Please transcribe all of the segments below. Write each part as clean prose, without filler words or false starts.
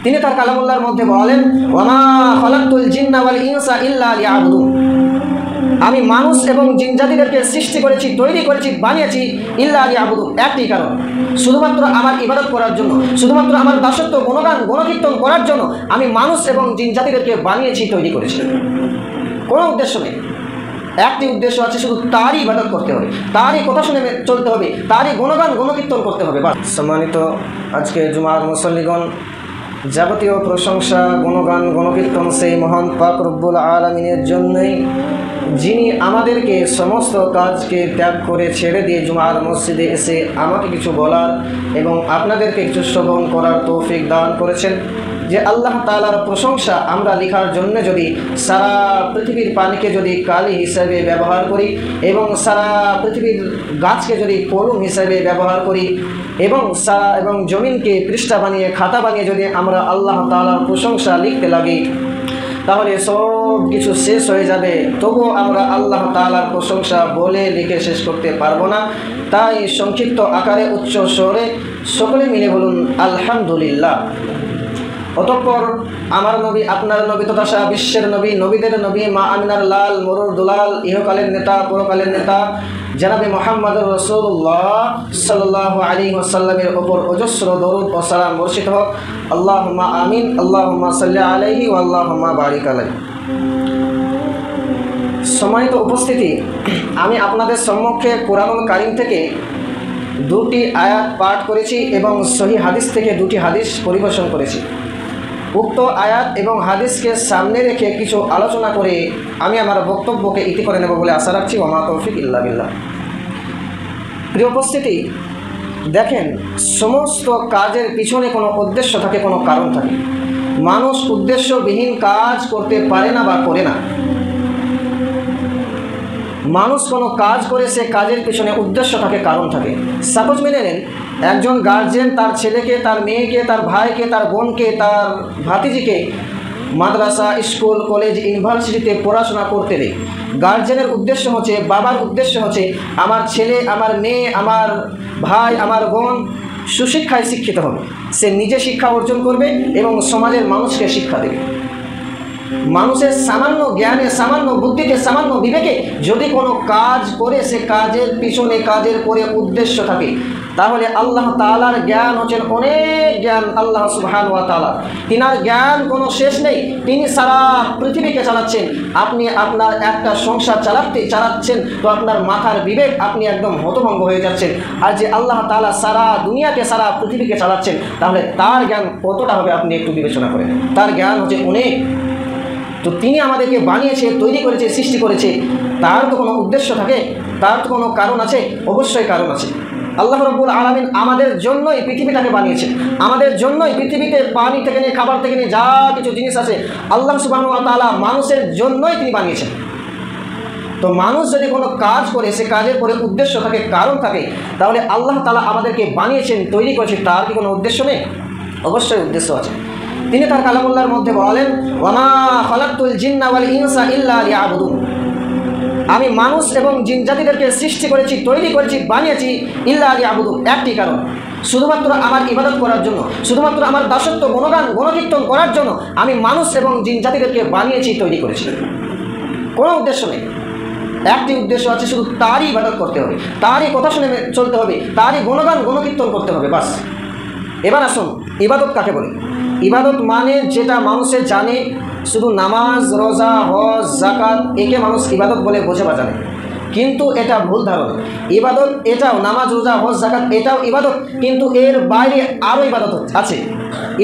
তিনি তার কালামুল্লাহর মধ্যে বলেন, ওয়ামা খালাকতুল জিন্না ওয়াল ইনসা ইল্লা লিয়াবুদুন, আমি মানুষ এবং জিনজাতিদেরকে সৃষ্টি করেছি, তৈরি করেছি, বানিয়েছি ইল্লা লিয়াবুদুন, একটি কারণ, শুধুমাত্র আমার ইবাদত করার জন্য, শুধুমাত্র আমার দাসত্ব গুণগান গণকীর্তন করার জন্য আমি মানুষ এবং জিনজাতিদেরকে বানিয়েছি, তৈরি করেছি। কোনো উদ্দেশ্য নেই, একটি উদ্দেশ্য আছে, শুধু তারই ইবাদত করতে হবে, তারই কথা শুনে চলতে হবে, তারই গুণগান গণকীর্তন করতে হবে। সম্মানিত আজকে জুমার মুসল্লিগণ, যাবতীয় প্রশংসা গুণগান গণকীর্তন সেই মহান পাক রব্বুল আলামিনের জন্যই, যিনি আমাদেরকে সমস্ত কাজকে ত্যাগ করে ছেড়ে দিয়ে জুমার মসজিদে এসে আমাকে কিছু বলার এবং আপনাদেরকে কিছু শ্রবণ করার তৌফিক দান করেছেন। যে আল্লাহ তাআলার প্রশংসা আমরা লেখার জন্য যদি সারা পৃথিবীর পানিকে যদি কালি হিসাবে ব্যবহার করি এবং সারা পৃথিবীর গাছকে যদি কলম হিসাবে ব্যবহার করি এবং জমিনকে পৃষ্ঠা বানিয়ে খাতা বানিয়ে যদি আমরা আল্লাহ তাআলার প্রশংসা লিখতে লাগি, তাহলে সব কিছু শেষ হয়ে যাবে, তবুও আমরা আল্লাহ তাআলার প্রশংসা বলে লিখে শেষ করতে পারবো না। তাই সংক্ষিপ্ত আকারে উচ্চ স্বরে সকলে মিলে বলুন আলহামদুলিল্লাহ। অতঃপর আমার নবী, আপনার নবী তথা সারা বিশ্বের নবী, নবীদের নবী, মা আমিনার লাল মরুর দুলাল, ইহকালের নেতা পরকালের নেতা জনাবে মুহাম্মদুর রাসূলুল্লাহ সাল্লাল্লাহু আলাইহি ওয়াসাল্লামের ওপর অজস্র দরুদ ও সালাম বর্ষিত হোক। আল্লাহুম্মা আমিন, আল্লাহুম্মা সাল্লি আলাইহি ওয়া আল্লাহুম্মা বারিক আলাইহি। সম্মানিত উপস্থিতি, আমি আপনাদের সম্মুখে কোরআনুল কারীম থেকে দুটি আয়াত পাঠ করেছি এবং সহিহ হাদিস থেকে দুটি হাদিস পরিবেশন করেছি। উক্ত আয়াত এবং হাদিসকে সামনে রেখে কিছু আলোচনা করে আমি আমার বক্তব্যকে ইতি করে নেব বলে আশা রাখছি। ওয়া মা তৌফিক ইল্লা বিল্লাহ। প্রিয় উপস্থিতি, দেখেন, সমস্ত কাজের পিছনে কোনো উদ্দেশ্য থাকে, কোনো কারণ থাকে। মানুষ উদ্দেশ্যবিহীন কাজ করতে পারে না বা করে না। মানুষ কোনো কাজ করে, সে কাজের পিছনে উদ্দেশ্য থাকে, কারণ থাকে। সাপোজ মেনে নেন, একজন গার্জিয়ান তার ছেলেকে, তার মেয়েকে, তার ভাইকে, তার বোনকে, তার ভাতিজিকে মাদ্রাসা, স্কুল, কলেজ, ইউনিভার্সিটিতে পড়াশোনা করতে দেয়। গার্জিয়ানের উদ্দেশ্য হচ্ছে, বাবার উদ্দেশ্য হচ্ছে আমার ছেলে, আমার মেয়ে, আমার ভাই, আমার বোন সুশিক্ষায় শিক্ষিত হবে। সে নিজে শিক্ষা অর্জন করবে এবং সমাজের মানুষকে শিক্ষা দেবে। মানুষের সামান্য জ্ঞানে, সামান্য বুদ্ধিতে, সামান্য বিবেকে যদি কোনো কাজ করে, সে কাজের পিছনে, কাজের পরে উদ্দেশ্য থাকে, তাহলে আল্লাহ তাআলার জ্ঞান হচ্ছেন অনেক জ্ঞান। আল্লাহ সুবহানাহু ওয়া তাআলা, তিনার জ্ঞান কোনো শেষ নেই। তিনি সারা পৃথিবীকে চালাচ্ছেন। আপনি আপনার একটা সংসার চালাচ্ছেন তো আপনার মাথার বিবেক, আপনি একদম হতভম্ব হয়ে যাচ্ছেন। আর যে আল্লাহ তাআলা সারা দুনিয়াকে, সারা পৃথিবীকে চালাচ্ছেন, তাহলে তার জ্ঞান কতটা হবে আপনি একটু বিবেচনা করেন। তার জ্ঞান হচ্ছে অনেক। তো তিনি আমাদেরকে বানিয়েছে, তৈরি করেছে, সৃষ্টি করেছে, তার তো কোনো উদ্দেশ্য থাকে, তার তো কোনো কারণ আছে, অবশ্যই কারণ আছে। আল্লাহ রাব্বুল আলামিন আমাদের জন্যই পৃথিবীটাকে বানিয়েছেন, আমাদের জন্যই পৃথিবীতে পানি থেকে নিয়ে, খাবার থেকে নিয়ে যা কিছু জিনিস আছে, আল্লাহ সুবহানাহু ওয়া তাআলা মানুষের জন্যই তিনি বানিয়েছেন। তো মানুষ যদি কোনো কাজ করে, সে কাজের পরে উদ্দেশ্য থাকে, কারণ থাকে, তাহলে আল্লাহ তাআলা আমাদেরকে বানিয়েছেন, তৈরি করেছেন, তার কি কোনো উদ্দেশ্য নেই? অবশ্যই উদ্দেশ্য আছে। তিনি তার কালামুল্লাহর মধ্যে বলেন, ওয়ামা খালাকতুল জিন্না ওয়াল ইনসা ইল্লা লিয়াবুদুন, আমি মানুষ এবং জিনজাতিদেরকে সৃষ্টি করেছি, তৈরি করেছি, বানিয়েছি ইল্লা লিয়াবুদুন, একটি কারণ, শুধুমাত্র আমার ইবাদত করার জন্য, শুধুমাত্র আমার দাসত্ব গুণগান গণকীর্তন করার জন্য আমি মানুষ এবং জিনজাতিদেরকে বানিয়েছি, তৈরি করেছি। কোনো উদ্দেশ্য নেই, একটি উদ্দেশ্য আছে, শুধু তারই ইবাদত করতে হবে, তারই কথা শুনে চলতে হবে, তারই গুণগান গণকীর্তন করতে হবে, বাস। এবার আসুন, ইবাদত কাকে বলে? ইবাদত মানে যেটা মানুষে জানে, শুধু নামাজ, রোজা, হজ, যাকাত, একে মানুষ ইবাদত বলে বোঝে বা জানে, কিন্তু এটা ভুল ধারণা। ইবাদত এটাও, নামাজ, রোজা, হজ, যাকাত এটাও ইবাদত, কিন্তু এর বাইরে আরও ইবাদত আছে।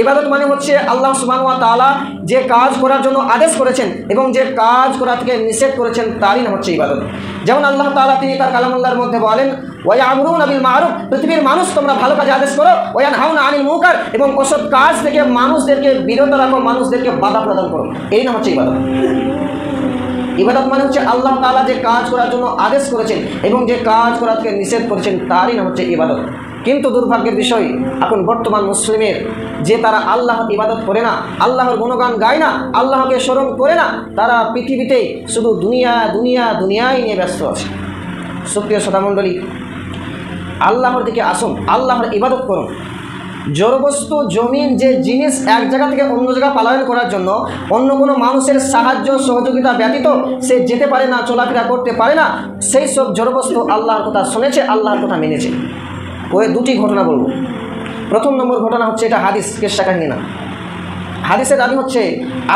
ইবাদত মানে হচ্ছে আল্লাহ সুবহানাহু ওয়া তাআলা যে কাজ করার জন্য আদেশ করেছেন এবং যে কাজ করা থেকে নিষেধ করেছেন, তারই নাম হচ্ছে ইবাদত। যেমন আল্লাহ তাআলা তিনি তার কালামুল্লাহর মধ্যে বলেন, ওয়ায়ামুরুনা বিল মারুফ, পৃথিবীর মানুষ তোমরা ভালো কাজে আদেশ করো, ওয়ায়ানহাউনা আনিল মুনকার, এবং অসৎ কাজ থেকে মানুষদেরকে বিরত রাখো, মানুষদেরকে বাধা প্রদান করো, এই নাম হচ্ছে ইবাদত। ইবাদত মানে হচ্ছে আল্লাহ তাআলা যে কাজ করার জন্য আদেশ করেছেন এবং যে কাজ করা থেকে নিষেধ করেছেন, তারই নাম হচ্ছে ইবাদত। কিন্তু দুর্ভাগ্যের বিষয়, এখন বর্তমান মুসলিমের যে তারা আল্লাহর ইবাদত করে না, আল্লাহর গুণগান গায় না, আল্লাহকে স্মরণ করে না, তারা পৃথিবীতে শুধু দুনিয়া দুনিয়া দুনিয়াই নিয়ে ব্যস্ত আছে। সুপ্রিয় শ্রোতামণ্ডলী, আল্লাহর দিকে আসুন, আল্লাহর ইবাদত করুন। জড়বস্তু জমিন যে জিনিস এক জায়গা থেকে অন্য জায়গা পালায়ন করার জন্য অন্য কোনো মানুষের সাহায্য সহযোগিতা ব্যতীত সে যেতে পারে না, চলাফেরা করতে পারে না, সেই সব জড়বস্তু আল্লাহর কথা শুনেছে, আল্লাহর কথা মেনেছে। ওই দুটি ঘটনা বলবো। প্রথম নম্বর ঘটনা হচ্ছে, এটা হাদিস, কিসসা কাহিনী না। হাদিসের রাবী হচ্ছে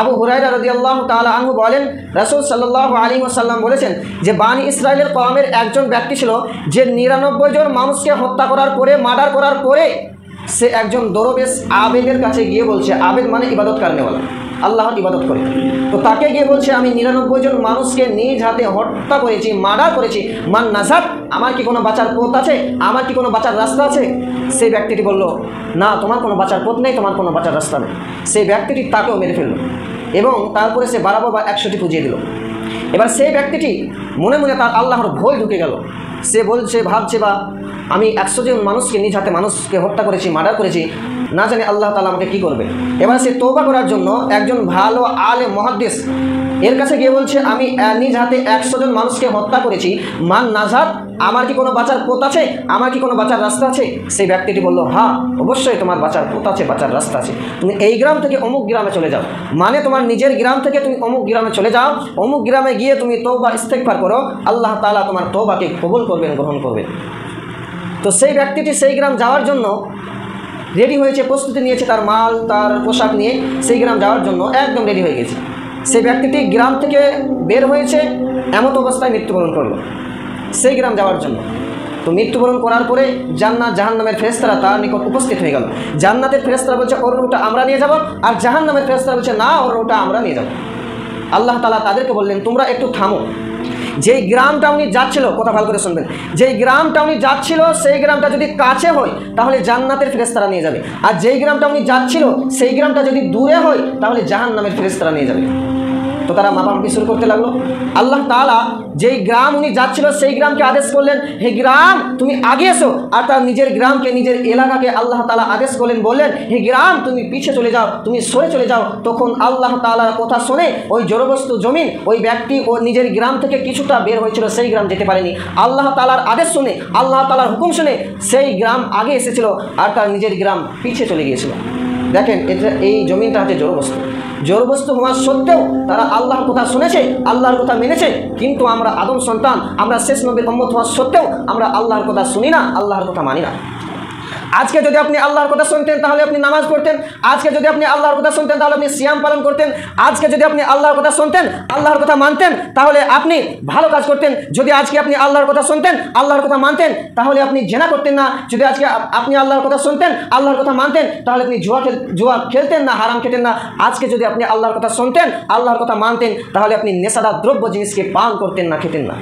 আবু হুরায়রা রাদিয়াল্লাহু তাআলা আনহু বলেন, রাসূল সাল্লাল্লাহু আলাইহি ওয়াসাল্লাম বলেছেন যে বানি ইসরাইলের কওমের একজন ব্যক্তি ছিল যে 99 জন মানুষকে হত্যা করার পরে, মার্ডার করার পরে সে একজন দরবেশ আবেদের কাছে গিয়ে বলছে, আবেদ মানে ইবাদত করনেওয়ালা, আল্লাহর ইবাদত করে, তো তাকে গিয়ে বলছে আমি 99 জন মানুষকে নিজ হাতে হত্যা করেছি, মার্ডার করেছি, মান নাজাত, আমার কি কোনো বাঁচার পথ আছে, আমার কি কোনো বাঁচার রাস্তা আছে? সেই ব্যক্তিটি বলল, না, তোমার কোনো বাঁচার পথ নেই, তোমার কোনো বাঁচার রাস্তা নেই। সেই ব্যক্তিটি তাকেও মেরে ফেলল এবং তারপরে সে 12 বা 100টি পুজিয়ে দিল। এবার সেই ব্যক্তিটি মনে মনে তার আল্লাহর ভয় ঢুকে গেল। সে বলছে, ভাবছে, বা আমি 100 জন মানুষকে নিজ হাতে মানুষকে হত্যা করেছি, মার্ডার করেছি, না জানি আল্লাহ তাআলা আমাকে কী করবে। এবার সে তওবা করার জন্য একজন ভালো আলেম মুহাদ্দিস এর কাছে গিয়ে বলছে, আমি নিজ হাতে 100 জন মানুষকে হত্যা করেছি, মান নাজাত, আমার কি কোনো বাঁচার পথ আছে, আমার কি কোনো বাঁচার রাস্তা আছে? সেই ব্যক্তিটি বলল, হ্যাঁ, অবশ্যই তোমার বাঁচার পথ আছে, বাঁচার রাস্তা আছে। তুমি এই গ্রাম থেকে অমুক গ্রামে চলে যাও, মানে তোমার নিজের গ্রাম থেকে তুমি অমুক গ্রামে চলে যাও, অমুক গ্রামে গিয়ে তুমি তওবা ইস্তেগফার করো, আল্লাহ তাআলা তোমার তওবাকে কবুল করবেন, গ্রহণ করবেন। তো সেই ব্যক্তিটি সেই গ্রাম যাওয়ার জন্য রেডি হয়েছে, প্রস্তুতি নিয়েছে, তার মাল, তার পোশাক নিয়ে সেই গ্রাম যাওয়ার জন্য একদম রেডি হয়ে গেছে। সেই ব্যক্তিটি গ্রাম থেকে বের হয়েছে, এমত অবস্থায় মৃত্যুবরণ করলো সেই গ্রাম যাওয়ার জন্য। তো মৃত্যুবরণ করার পরে জান্নাত জাহান্নামের ফেরেশতারা তার নিকট উপস্থিত হয়ে গেল। জান্নাতের ফেরেশতারা বলছে ওর রুহটা আমরা নিয়ে যাব, আর জাহান্নামের ফেরেশতারা বলছে না, ওর রুহটা আমরা নিয়ে যাব। আল্লাহ তাআলা তাদেরকে বললেন, তোমরা একটু থামো। যেই গ্রামটা উনি যাচ্ছিল, কথা ভালো করে শুনবেন, যেই গ্রামটা উনি যাচ্ছিল সেই গ্রামটা যদি কাছে হয় তাহলে জান্নাতের ফেরেশতারা নিয়ে যাবে, আর যেই গ্রামটা উনি যাচ্ছিল সেই গ্রামটা যদি দূরে হয় তাহলে জাহান্নামের ফেরেশতারা নিয়ে যাবে। তো তারা মাপামাপি শুরু করতে লাগলো। আল্লাহ তাআলা যেই গ্রাম উনি যাচ্ছিল সেই গ্রামকে আদেশ করলেন, হে গ্রাম তুমি আগে এসো, আর তার নিজের গ্রামকে, নিজের এলাকাকে আল্লাহ তাআলা আদেশ করলেন, বললেন, হে গ্রাম তুমি পিছে চলে যাও, তুমি সরে চলে যাও। তখন আল্লাহ তাআলার কথা শুনে ওই জড়বস্তু জমিন, ওই ব্যক্তি ও নিজের গ্রাম থেকে কিছুটা বের হয়েছিল, সেই গ্রাম যেতে পারেনি। আল্লাহ তাআলার আদেশ শুনে, আল্লাহ তাআলার হুকুম শুনে সেই গ্রাম আগে এসেছিল আর তার নিজের গ্রাম পিছে চলে গিয়েছিল। দেখেন, এটা এই জমিনটা হচ্ছে জড়বস্তু। জড়বস্তু হওয়া সত্ত্বেও তারা আল্লাহর কথা শুনেছে, আল্লাহর কথা মেনেছে। কিন্তু আমরা আদম সন্তান, আমরা শেষ নবীর উম্মত হওয়া সত্ত্বেও আমরা আল্লাহর কথা শুনি না, আল্লাহর কথা মানি না। আজকে যদি আপনি আল্লাহর কথা শুনতেন তাহলে আপনি নামাজ পড়তেন, আজকে যদি আপনি আল্লাহর কথা শুনতেন তাহলে আপনি সিয়াম পালন করতেন, আজকে যদি আপনি আল্লাহর কথা শুনতেন, আল্লাহর কথা মানতেন, তাহলে আপনি ভালো কাজ করতেন। যদি আজকে আপনি আল্লাহর কথা শুনতেন, আল্লাহর কথা মানতেন, তাহলে আপনি জেনা করতেন না। যদি আজকে আপনি আল্লাহর কথা শুনতেন, আল্লাহর কথা মানতেন, তাহলে আপনি জুয়া খেলতেন না, হারাম খেতেন না। আজকে যদি আপনি আল্লাহর কথা শুনতেন, আল্লাহর কথা মানতেন, তাহলে আপনি নেশাদার দ্রব্য জিনিসকে পান করতেন না, খেতেন না।